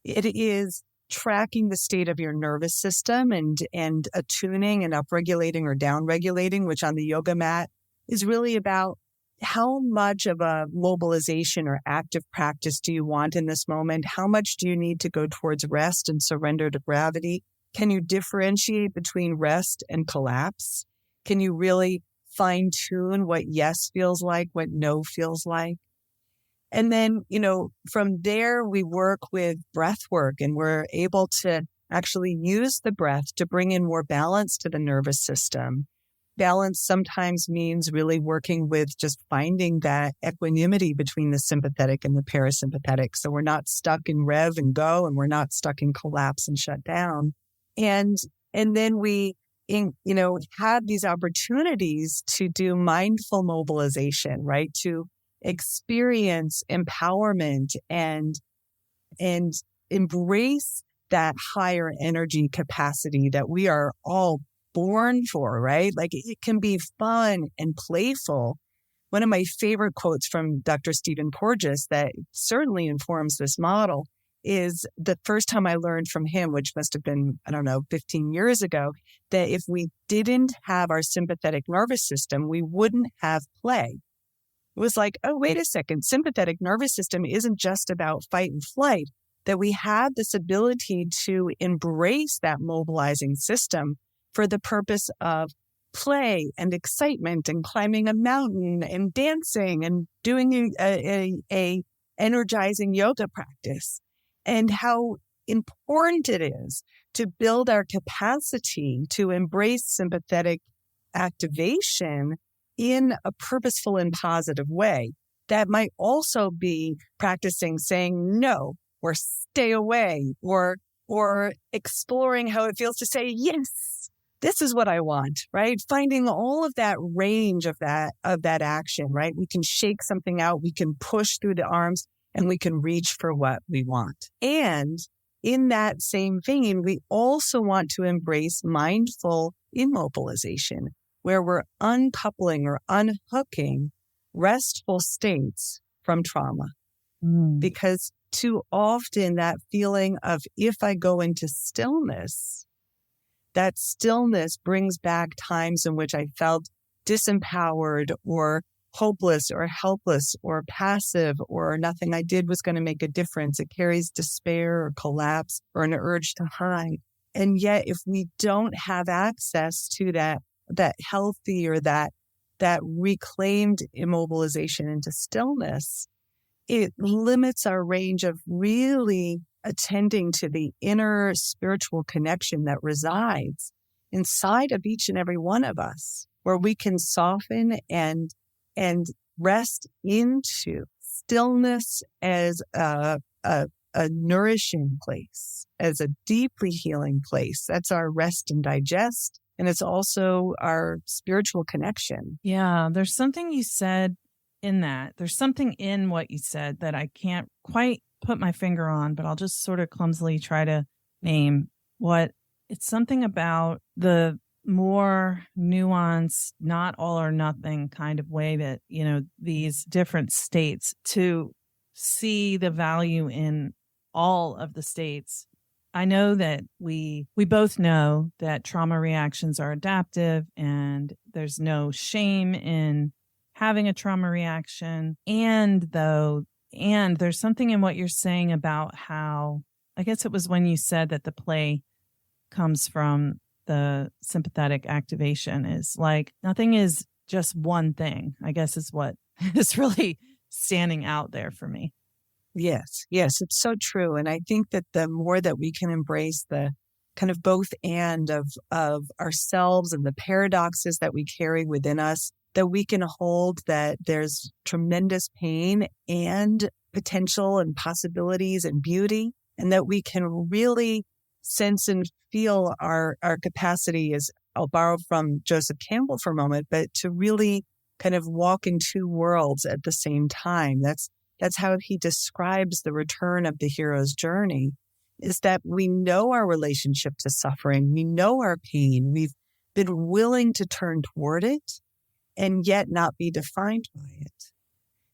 It is tracking the state of your nervous system and attuning and upregulating or downregulating, which on the yoga mat is really about how much of a mobilization or active practice do you want in this moment? How much do you need to go towards rest and surrender to gravity? Can you differentiate between rest and collapse? Can you really fine tune what yes feels like, what no feels like? And then, you know, from there, we work with breath work, and we're able to actually use the breath to bring in more balance to the nervous system. Balance sometimes means really working with just finding that equanimity between the sympathetic and the parasympathetic. So we're not stuck in rev and go, and we're not stuck in collapse and shut down. And then we, have these opportunities to do mindful mobilization, right? To experience empowerment and embrace that higher energy capacity that we are all born for, right? Like it can be fun and playful. One of my favorite quotes from Dr. Stephen Porges that certainly informs this model is the first time I learned from him, which must have been, 15 years ago, that if we didn't have our sympathetic nervous system, we wouldn't have play. It was like, oh, wait a second, sympathetic nervous system isn't just about fight and flight, that we have this ability to embrace that mobilizing system for the purpose of play and excitement and climbing a mountain and dancing and doing a energizing yoga practice, and how important it is to build our capacity to embrace sympathetic activation in a purposeful and positive way. That might also be practicing saying no or stay away or exploring how it feels to say, yes, this is what I want, right? Finding all of that range of that action, right? We can shake something out, we can push through the arms, and we can reach for what we want. And in that same vein, we also want to embrace mindful immobilization, where we're uncoupling or unhooking restful states from trauma. Because too often that feeling of if I go into stillness, that stillness brings back times in which I felt disempowered or hopeless or helpless or passive, or nothing I did was going to make a difference. It carries despair or collapse or an urge to hide. And yet, if we don't have access to that healthy or that reclaimed immobilization into stillness, it limits our range of really attending to the inner spiritual connection that resides inside of each and every one of us, where we can soften and rest into stillness as a nourishing place, as a deeply healing place. That's our rest and digest. And it's also our spiritual connection. Yeah, there's something you said in that. There's something in what you said that I can't quite put my finger on, but I'll just sort of clumsily try to name what it's something about the more nuanced, not all or nothing kind of way that, these different states, to see the value in all of the states. I know that we both know that trauma reactions are adaptive, and there's no shame in having a trauma reaction. And there's something in what you're saying about how, I guess it was when you said that the play comes from the sympathetic activation, is like nothing is just one thing, I guess, is what is really standing out there for me. Yes, it's so true. And I think that the more that we can embrace the kind of both and of ourselves and the paradoxes that we carry within us, that we can hold that there's tremendous pain and potential and possibilities and beauty, and that we can really sense and feel our capacity is, I'll borrow from Joseph Campbell for a moment, but to really kind of walk in two worlds at the same time. That's how he describes the return of the hero's journey, is that we know our relationship to suffering. We know our pain. We've been willing to turn toward it and yet not be defined by it.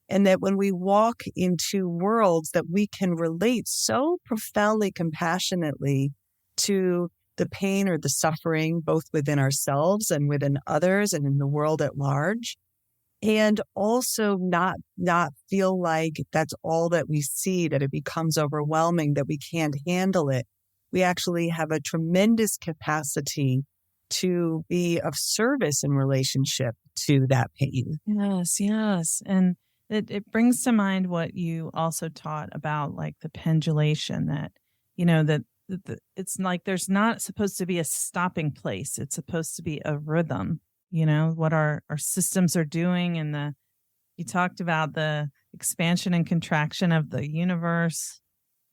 And that when we walk into worlds that we can relate so profoundly, compassionately to the pain or the suffering, both within ourselves and within others and in the world at large, and also not feel like that's all that we see, that it becomes overwhelming, that we can't handle it. We actually have a tremendous capacity to be of service in relationship to that pain. Yes. And it brings to mind what you also taught about, like the pendulation, that, that it's like there's not supposed to be a stopping place. It's supposed to be a rhythm, what our systems are doing. And you talked about the expansion and contraction of the universe.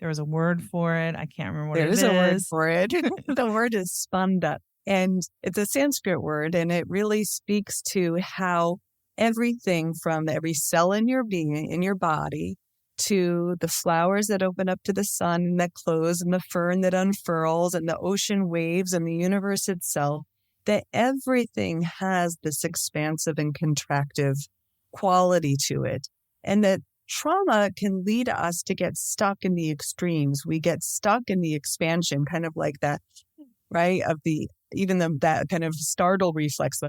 There was a word for it. I can't remember what it is. There is a word for it. The word is spanda. And it's a Sanskrit word, and it really speaks to how everything from every cell in your being, in your body, to the flowers that open up to the sun and that close, and the fern that unfurls, and the ocean waves, and the universe itself, that everything has this expansive and contractive quality to it. And that trauma can lead us to get stuck in the extremes. We get stuck in the expansion, kind of like that, right? That kind of startle reflex,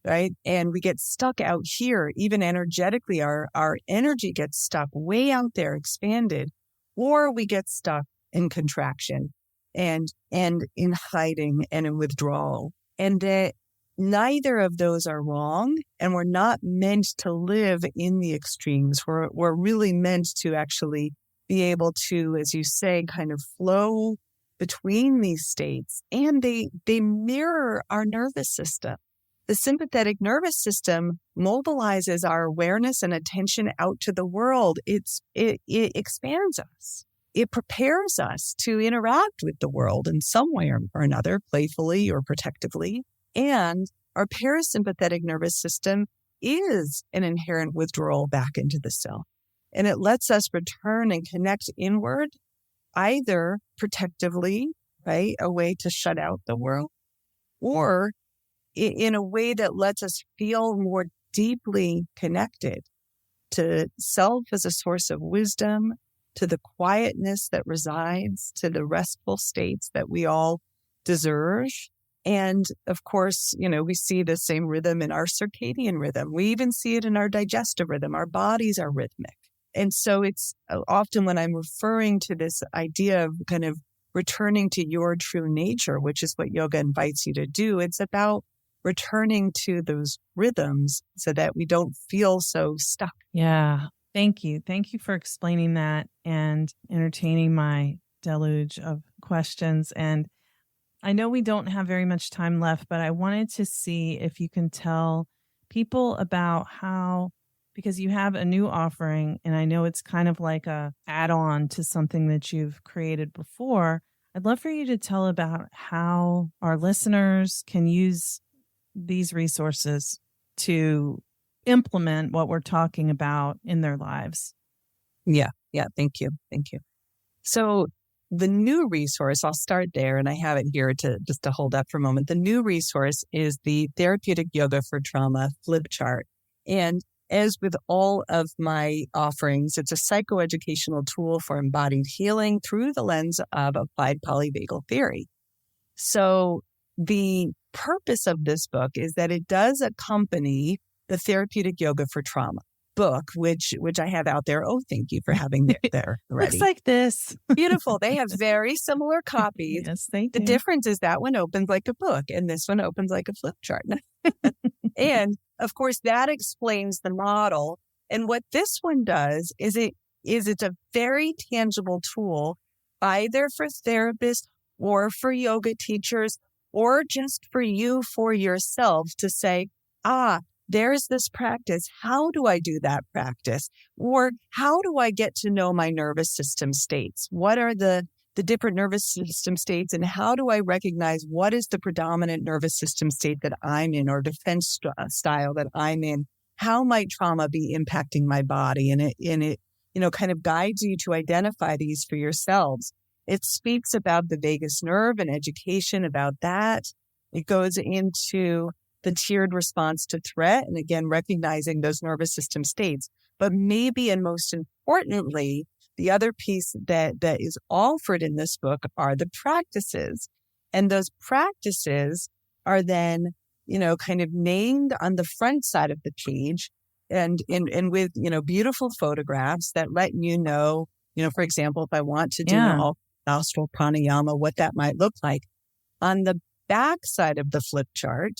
right? And we get stuck out here, even energetically, our energy gets stuck way out there, expanded, or we get stuck in contraction and in hiding and in withdrawal. And that neither of those are wrong. And we're not meant to live in the extremes. We're really meant to actually be able to, as you say, kind of flow between these states. And they mirror our nervous system. The sympathetic nervous system mobilizes our awareness and attention out to the world. It expands us. It prepares us to interact with the world in some way or another, playfully or protectively. And our parasympathetic nervous system is an inherent withdrawal back into the self. And it lets us return and connect inward either protectively, right, a way to shut out the world, or in a way that lets us feel more deeply connected to self as a source of wisdom, to the quietness that resides, to the restful states that we all deserve. And of course, we see the same rhythm in our circadian rhythm. We even see it in our digestive rhythm. Our bodies are rhythmic. And so it's often when I'm referring to this idea of kind of returning to your true nature, which is what yoga invites you to do, it's about returning to those rhythms so that we don't feel so stuck. Yeah. Thank you. Thank you for explaining that and entertaining my deluge of questions. And I know we don't have very much time left, but I wanted to see if you can tell people about how, because you have a new offering, and I know it's kind of like a add-on to something that you've created before. I'd love for you to tell about how our listeners can use these resources to implement what we're talking about in their lives. Yeah. Thank you. So the new resource, I'll start there, and I have it here to hold up for a moment. The new resource is the Therapeutic Yoga for Trauma flip chart. And as with all of my offerings, it's a psychoeducational tool for embodied healing through the lens of applied polyvagal theory. So the purpose of this book is that it does accompany the Therapeutic Yoga for Trauma book, which I have out there. Oh, thank you for having it there already. Looks like this. Beautiful. They have very similar copies. Yes, they do. The difference is that one opens like a book and this one opens like a flip chart. And of course, that explains the model. And what this one does is it's a very tangible tool, either for therapists or for yoga teachers, or just for you, for yourself to say, there's this practice. How do I do that practice? Or how do I get to know my nervous system states? What are the different nervous system states, and how do I recognize what is the predominant nervous system state that I'm in, or defense style that I'm in? How might trauma be impacting my body? And it kind of guides you to identify these for yourselves. It speaks about the vagus nerve and education about that. It goes into the tiered response to threat, and again, recognizing those nervous system states. But maybe, and most importantly, the other piece that is offered in this book are the practices. And those practices are then, kind of named on the front side of the page and with, beautiful photographs that let you know, for example, if I want to do an nostril pranayama, what that might look like. On the back side of the flip chart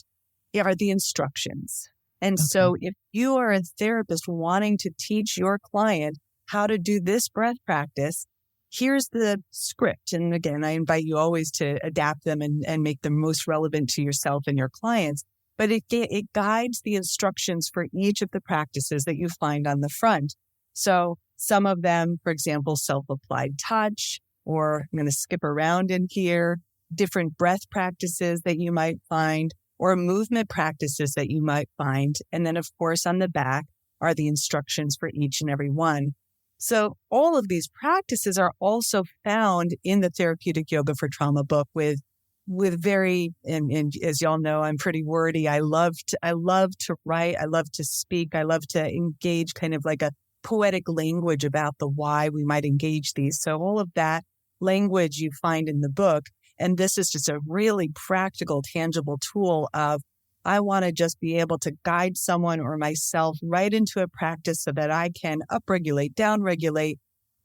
are the instructions. And so if you are a therapist wanting to teach your client how to do this breath practice, here's the script. And again, I invite you always to adapt them and make them most relevant to yourself and your clients. But it guides the instructions for each of the practices that you find on the front. So some of them, for example, self-applied touch, or I'm going to skip around in here, different breath practices that you might find, or movement practices that you might find. And then, of course, on the back are the instructions for each and every one. So all of these practices are also found in the Therapeutic Yoga for Trauma book with very, and as y'all know, I'm pretty wordy. I love to write. I love to speak. I love to engage kind of like a poetic language about the why we might engage these. So all of that language you find in the book. And this is just a really practical, tangible tool of, I want to just be able to guide someone or myself right into a practice so that I can upregulate, downregulate,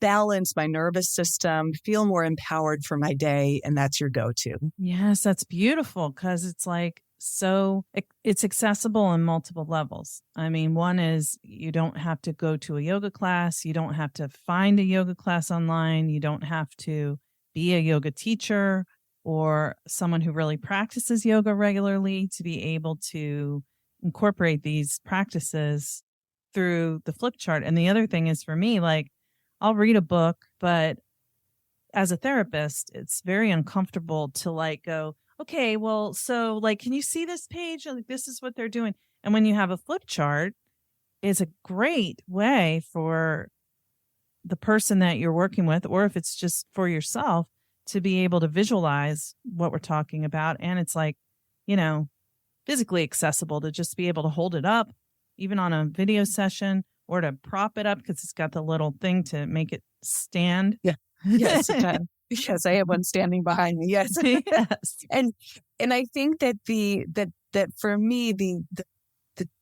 balance my nervous system, feel more empowered for my day. And that's your go-to. Yes, that's beautiful, because it's like, so it's accessible on multiple levels. I mean, one is you don't have to go to a yoga class. You don't have to find a yoga class online. You don't have to be a yoga teacher or someone who really practices yoga regularly to be able to incorporate these practices through the flip chart. And the other thing is, for me, like, I'll read a book, but as a therapist, it's very uncomfortable to like go, okay, well, so like, can you see this page? Like, this is what they're doing. And when you have a flip chart, it's a great way for the person that you're working with, or if it's just for yourself, to be able to visualize what we're talking about. And it's like, physically accessible to just be able to hold it up, even on a video session, or to prop it up because it's got the little thing to make it stand. Yeah. Yes. Yes, I have one standing behind me. Yes. Yes. And I think that that for me, the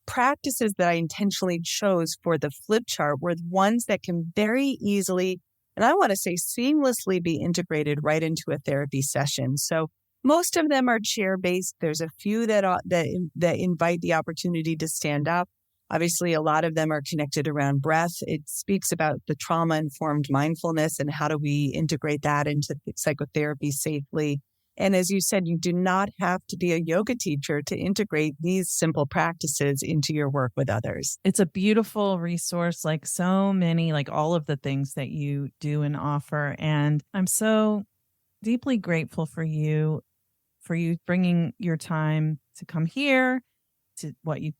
practices that I intentionally chose for the flip chart were ones that can very easily, and I want to say seamlessly, be integrated right into a therapy session. So most of them are chair-based. There's a few that invite the opportunity to stand up. Obviously, a lot of them are connected around breath. It speaks about the trauma-informed mindfulness and how do we integrate that into psychotherapy safely. And as you said, you do not have to be a yoga teacher to integrate these simple practices into your work with others. It's a beautiful resource, like so many, like all of the things that you do and offer. And I'm so deeply grateful for you bringing your time to come here, to what you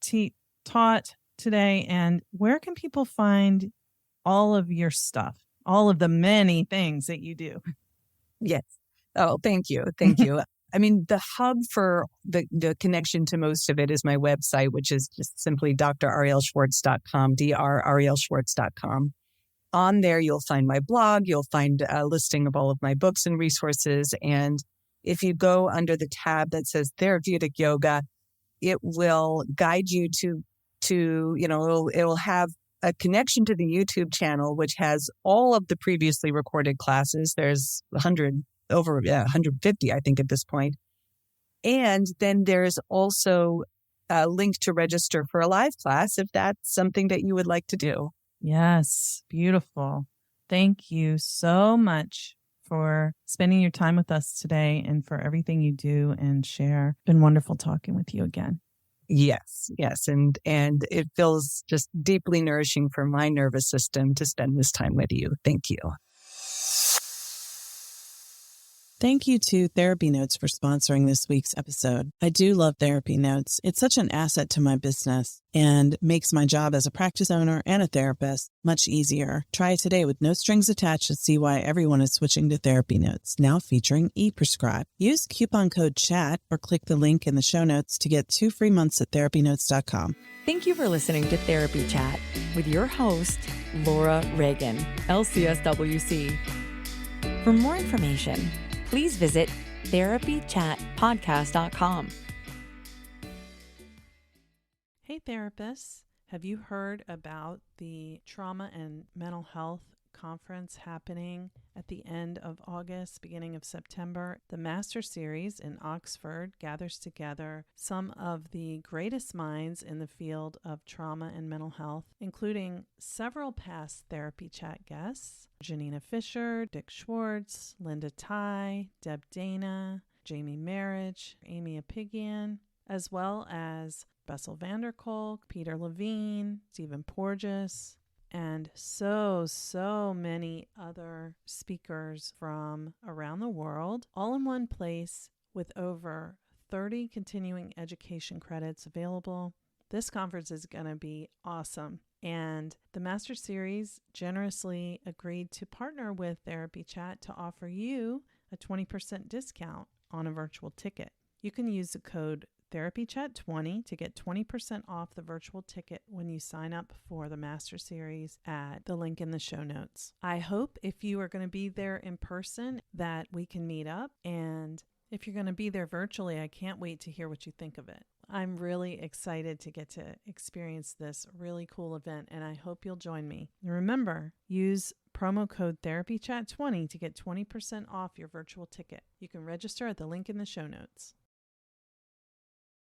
taught today. And where can people find all of your stuff, all of the many things that you do? Yes. Oh, thank you. Thank you. I mean, the hub for the connection to most of it is my website, which is just simply drarielle.com, drarielle.com. On there, you'll find my blog. You'll find a listing of all of my books and resources. And if you go under the tab that says Therapeutic Yoga, it will guide you to it'll have a connection to the YouTube channel, which has all of the previously recorded classes. There's 150, I think, at this point. And then there's also a link to register for a live class if that's something that you would like to do. Yes, beautiful. Thank you so much for spending your time with us today and for everything you do and share. It's been wonderful talking with you again. Yes. And it feels just deeply nourishing for my nervous system to spend this time with you. Thank you. Thank you to Therapy Notes for sponsoring this week's episode. I do love Therapy Notes. It's such an asset to my business and makes my job as a practice owner and a therapist much easier. Try it today with no strings attached to see why everyone is switching to Therapy Notes, now featuring ePrescribe. Use coupon code CHAT or click the link in the show notes to get 2 free months at therapynotes.com. Thank you for listening to Therapy Chat with your host, Laura Reagan, LCSWC. For more information, please visit therapychatpodcast.com. Hey therapists, have you heard about the Trauma and Mental Health Conference happening at the end of August, beginning of September? The Master Series in Oxford gathers together some of the greatest minds in the field of trauma and mental health, including several past Therapy Chat guests: Janina Fisher, Dick Schwartz, Linda Ty, Deb Dana, Jamie Marriage, Amy Apigian, as well as Bessel van der Kolk, Peter Levine, Stephen Porges, and so many other speakers from around the world, all in one place with over 30 continuing education credits available. This conference is going to be awesome. And the Master Series generously agreed to partner with Therapy Chat to offer you a 20% discount on a virtual ticket. You can use the code TherapyChat20 to get 20% off the virtual ticket when you sign up for the Master Series at the link in the show notes. I hope if you are going to be there in person that we can meet up, and if you're going to be there virtually, I can't wait to hear what you think of it. I'm really excited to get to experience this really cool event, and I hope you'll join me. And remember, use promo code TherapyChat20 to get 20% off your virtual ticket. You can register at the link in the show notes.